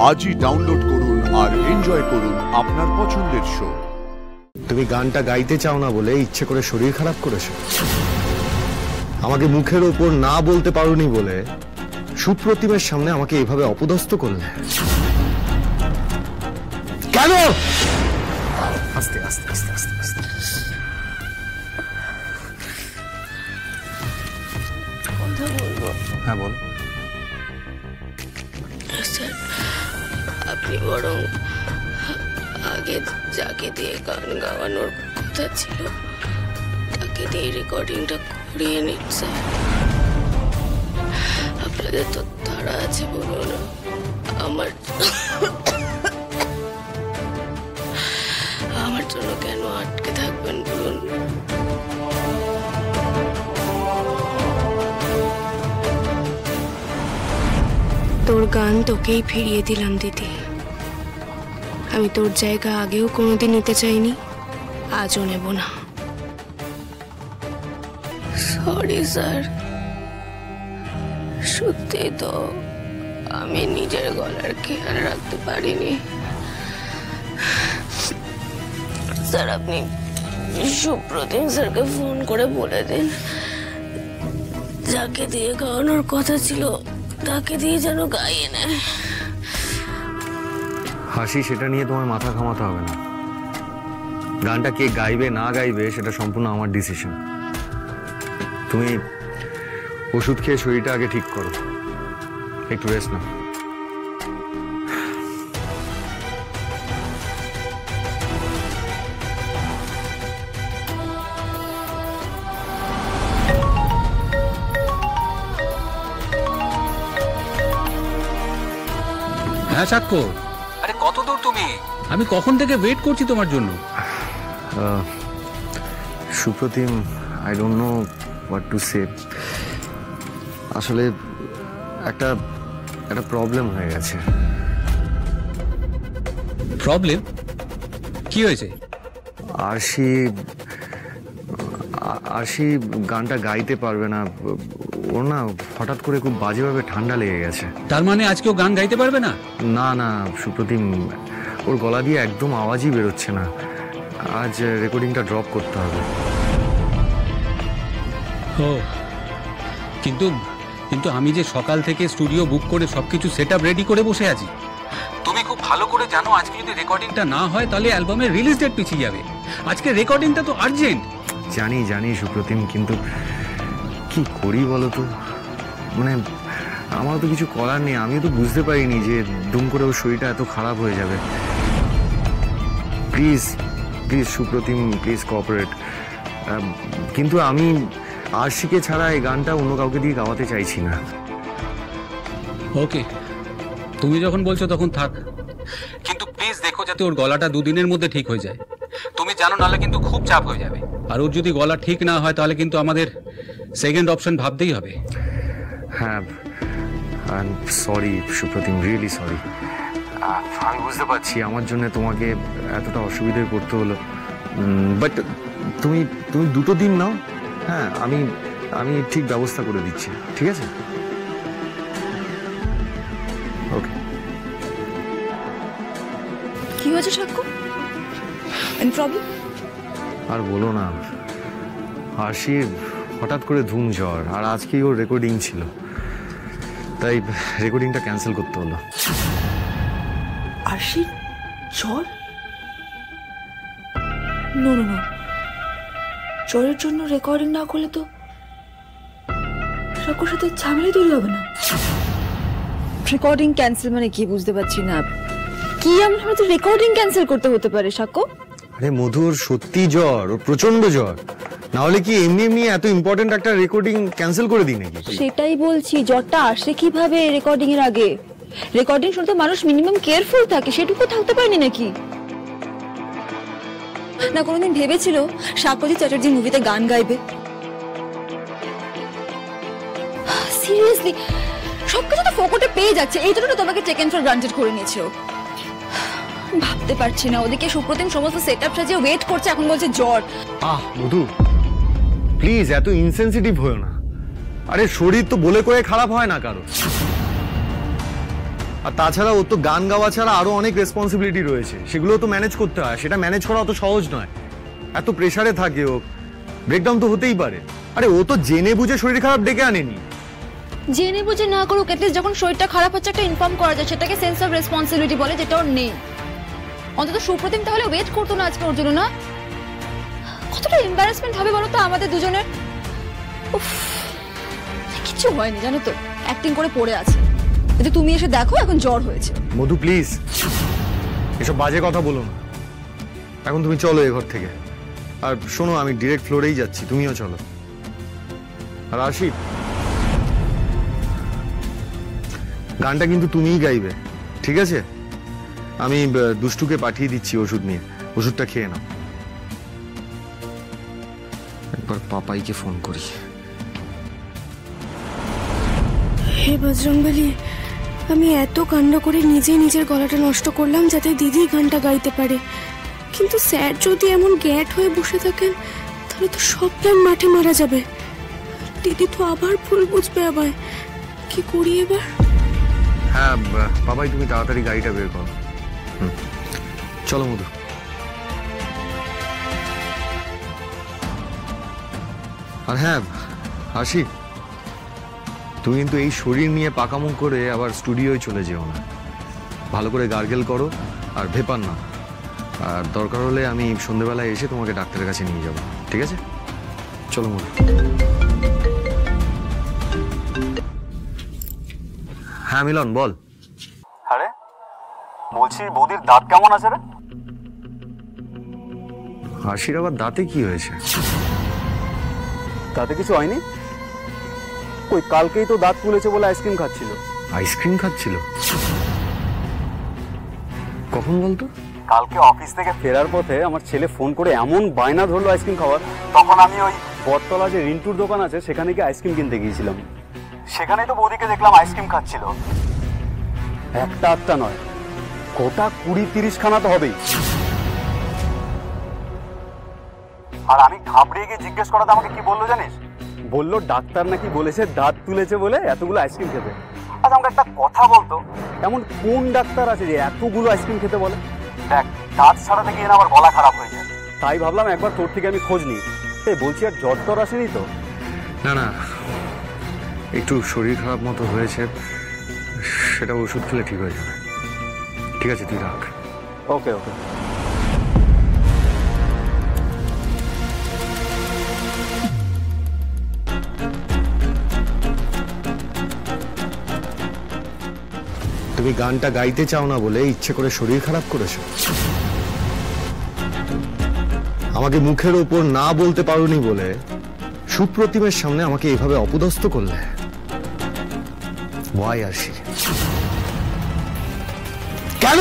আজই ডাউনলোড করুন আর এনজয় করুন আপনার পছন্দের শো। তুমি গানটা গাইতে চাও না বলে ইচ্ছে করে শরীর খারাপ করেছো, আমাকে মুখের ওপর না বলতে পারোনি বলে সুপ্রতিমের সামনে আমাকে এভাবে অপদস্থ করলে কেন? আস্তে আস্তে আস্তে আস্তে আস্তে কথা বলবো? হ্যাঁ বল। স্যার, আপনি বরং আগে যাকে দিয়ে গান গাওয়ানোর কথা ছিল তাকে দিয়ে রেকর্ডিংটা করিয়ে নিন স্যার। আপনাদের তো তাড়া আছে বলুন, আমার জন্য কেন আটকে থাকবেন বলুন? তোর গান তোকেই ফিরিয়ে দিলাম দিদি। আমি তোর জায়গা আগেও কোনোদিন নিতে চাইনি, আজও নেব না। সরি স্যার, সত্যি তো আমি নিজের গলার খেয়াল রাখতে পারিনি। স্যার, আপনি সুপ্রতিম স্যারকে ফোন করে বলে দিন যাকে দিয়ে গাওয়ানোর কথা ছিল তাকে দিয়ে যেন গাইয়ে নেয়। হাসি, সেটা নিয়ে তোমার মাথা ঘামাতে হবে না। গানটা কে গাইবে না গাইবে সেটা সম্পূর্ণ আমার ডিসিশন। তুমি ওষুধ খেয়ে শরীরটা আগে ঠিক করো, একটু রেস্ট নাও। হ্যাঁ সাক্ষ্য, আরে কত দূর তুমি? আমি কখন থেকে ওয়েট করছি তোমার জন্য। Supratim, I don't know what to say. আসলে একটা প্রবলেম হয়ে গেছে। প্রবলেম? কি হয়েছে? আরশি গানটা গাইতে পারবে না। ওর না হঠাৎ করে খুব বাজেভাবে ঠান্ডা লেগে গেছে। তার মানে আজকেও গান গাইতে পারবে না? না না সুপ্রতিম, ওর গলা দিয়ে একদম আওয়াজই বেরোচ্ছে না। আজ রেকর্ডিংটা ড্রপ করতে হবে। ও, কিন্তু আমি যে সকাল থেকে স্টুডিও বুক করে সবকিছু সেটআপ রেডি করে বসে আছি। তুমি খুব ভালো করে জানো আজকে যদি রেকর্ডিংটা না হয় তাহলে অ্যালবামের রিলিজ ডেট পিছিয়ে যাবে। আজকে রেকর্ডিংটা তো আর্জেন্ট। জানি সুপ্রতিম, কিন্তু কি করি বলো তো? মানে আমার তো কিছু করার নেই। আমি তো বুঝতে পারিনি যে দুম করে ওর শরীরটা এত খারাপ হয়ে যাবে। Please Supratim, please cooperate. কিন্তু আমি আরশিকে ছাড়া এই গানটা অন্য কাউকে দিয়ে গাওয়াতে চাইছি না। ওকে, তুমি যখন বলছো তখন থাক, কিন্তু প্লিজ দেখো যাতে ওর গলাটা দুদিনের মধ্যে ঠিক হয়ে যায়। তুমি জানো নাহলে কিন্তু খুব চাপ হয়ে যাবে। আর ওর যদি গলা ঠিক না হয় তাহলে কিন্তু আমাদের সেকেন্ড অপশন ভাবতেই হবে। হ্যাঁ, I am sorry Supratim, really sorry. আমি বুঝতে পারছি আমার জন্য তোমাকে এতটা অসুবিধায় পড়তে হলো, বাট তুমি দুটো দিন নাও। হ্যাঁ, আমি ঠিক ব্যবস্থা করে দিচ্ছি, ঠিক আছে? ওকে। কি হয়েছে সাক্ষ্য? Any problem? আর বলো না, আরশির হঠাৎ করে ধুম জ্বর, আর আজকেই ওর রেকর্ডিং ছিল, তাই রেকর্ডিংটা ক্যান্সেল করতে হলো। আরশির জ্বর? নো, জ্বরের জন্য রেকর্ডিং না করলে তো সাক্ষ্যর সাথে ঝামেলা তৈরি হবে না? রেকর্ডিং ক্যান্সেল মানে কি বুঝতে পারছি না। কি এমন হয়তো রেকর্ডিং ক্যান্সেল করতে হতে পারে সাক্ষ্য? আরে মধুর সত্যি জ্বর, ওর প্রচন্ড জ্বর। না হলে কি এমনি এত ইম্পর্টেন্ট একটা রেকর্ডিং ক্যান্সেল করে দিই নাকি? সেটাই বলছি, জ্বরটা আসে কিভাবে রেকর্ডিং এর আগে? রেকর্ডিং শুনতে মানুষ মিনিমাম কেয়ারফুল থাকে, সেটুকু থাকতে পারেনি নাকি? না কোনোদিন ভেবেছিল সাক্ষ্যজি চ্যাটার্জি মুভিতে গান গাইবে? সিরিয়াসলি সবকিছু তো ফোকটে পেয়ে যাচ্ছে, এই জন্য তোমাকে টেকেন ফর গ্রান্টেড করে নিয়েছে। ভাবতে পারছি না, ওদিকে সুপ্রতিম সমস্ত সেটআপ সাজিয়ে ওয়েট করছে, এখন বলছে জ্বর। মধু প্লিজ এত ইনসেনসিটিভ হয়ো না। আরে শরীর তো বলে কয়ে খারাপ হয় না কারো। আর তাছাড়া ও তো গান গাওয়া ছাড়া আরো অনেক রেসপন্সিবিলিটি রয়েছে, সেগুলো তো ম্যানেজ করতে হয়। সেটা ম্যানেজ করা অত সহজ নয়। এত প্রেসারে থাকে ও, ব্রেকডাউন তো হতেই পারে। আরে ও তো জেনে বুঝে শরীর খারাপ ডেকে আনেনি। জেনে বুঝে না করুক, অ্যাটলিস্ট যখন শরীরটা খারাপ হচ্ছে একটা ইনফর্ম করা যায়, সেটাকে সেন্স অফ রেসপন্সিবিলিটি বলে, যেটা ওর নেই। অন্তত সুপ্রতিম তাহলে ওয়েট করতো না আজকে ওর জন্য, না? কতটা এম্বারাসমেন্ট হবে বলো তো আমাদের দুজনের। উফ, কিচ্ছু হয়নি জানো তো, অ্যাক্টিং করে পড়ে আছে। যদি তুমি এসে দেখো এখন জ্বর হয়েছে। মধু প্লিজ এসব বাজে কথা বলো না। এখন তুমি চলো এ ঘর থেকে। আর শোনো, আমি ডিরেক্ট ফ্লোরেই যাচ্ছি, তুমিও চলো। আর আসি, গানটা কিন্তু তুমিই গাইবে, ঠিক আছে? আমি দুষ্টুকে পাঠিয়ে দিচ্ছি ওষুধ নিয়ে, ওষুধটা খেয়ে নাও। একবার পাপাইকে ফোন করি। হে বজরংবলী, আমি এত কাণ্ড করে নিজের গলাটা নষ্ট করলাম যাতে দিদি গানটা গাইতে পারে, কিন্তু স্যার যদি এমন গ্যাট হয়ে বসে থাকেন তাহলে তো সব প্ল্যান মাঠে মারা যাবে। দিদি তো আবার ভুল বুঝবে আমায়, কি করি এবার? হ্যাঁ বাবাই, তুমি তাড়াতাড়ি গাড়িটা বের করো। চলো মধু। আর হ্যাঁ আসি, তুমি কিন্তু এই শরীর নিয়ে পাকামো করে আবার স্টুডিওয় চলে যেও না। ভালো করে গার্গেল করো আর ভেপান না। আর দরকার হলে আমি সন্ধ্যেবেলায় এসে তোমাকে ডাক্তারের কাছে নিয়ে যাব, ঠিক আছে? চলো মধু। হ্যাঁ মিলন বল। আরে বলছি বৌদির দাঁত কেমন আছে রে? হাসির আবার দাঁতে কি হয়েছে? দাঁতে কিছু হয়নি। ওই কালকেই তো দাঁত তুলেছে বলে আইসক্রিম খাচ্ছিল। আইসক্রিম খাচ্ছিল? কখন বলতো? কালকে অফিস থেকে ফেরার পথে আমার ছেলে ফোন করে এমন বায়না ধরলো আইসক্রিম খাওয়ার, তখন আমি ওই বটতলা যে রিন্টুর দোকান আছে সেখানে গিয়ে আইসক্রিম কিনতে গিয়েছিলাম। সেখানেই তো বৌদিকে দেখলাম আইসক্রিম খাচ্ছিল। একটা আটটা নয়, গোটা 20-30 খানা তো হবেই। আর আমি ঘাবড়িয়ে গিয়ে জিজ্ঞেস করাতে আমাকে কি বললো জানিস? বললো ডাক্তার নাকি বলেছে দাঁত তুলেছে বলে এতগুলো আইসক্রিম খেতে। আচ্ছা আমাকে একটা কথা বলতো, এমন কোন ডাক্তার আছে যে এতগুলো আইসক্রিম খেতে বলে? দেখ, দাঁত ছাড়াতে গিয়ে না আমার গলা খারাপ হয়ে যায়, তাই ভাবলাম একবার তোর থেকে আমি খোঁজ নিই। বলছি আর জ্বর টর আসেনি তো? না না, একটু শরীর খারাপ মতো হয়েছে, সেটা ওষুধ খেলে ঠিক হয়ে যাবে। ঠিক আছে, তুই রাখ। ওকে ওকে। তুমি গানটা গাইতে চাও না বলে ইচ্ছে করে শরীর খারাপ করেছো? আমাকে মুখের ওপর না বলতে পারোনি বলে সুপ্রতিমের সামনে আমাকে এইভাবে অপদস্থ করলে? ওয়াই আসি? কেন?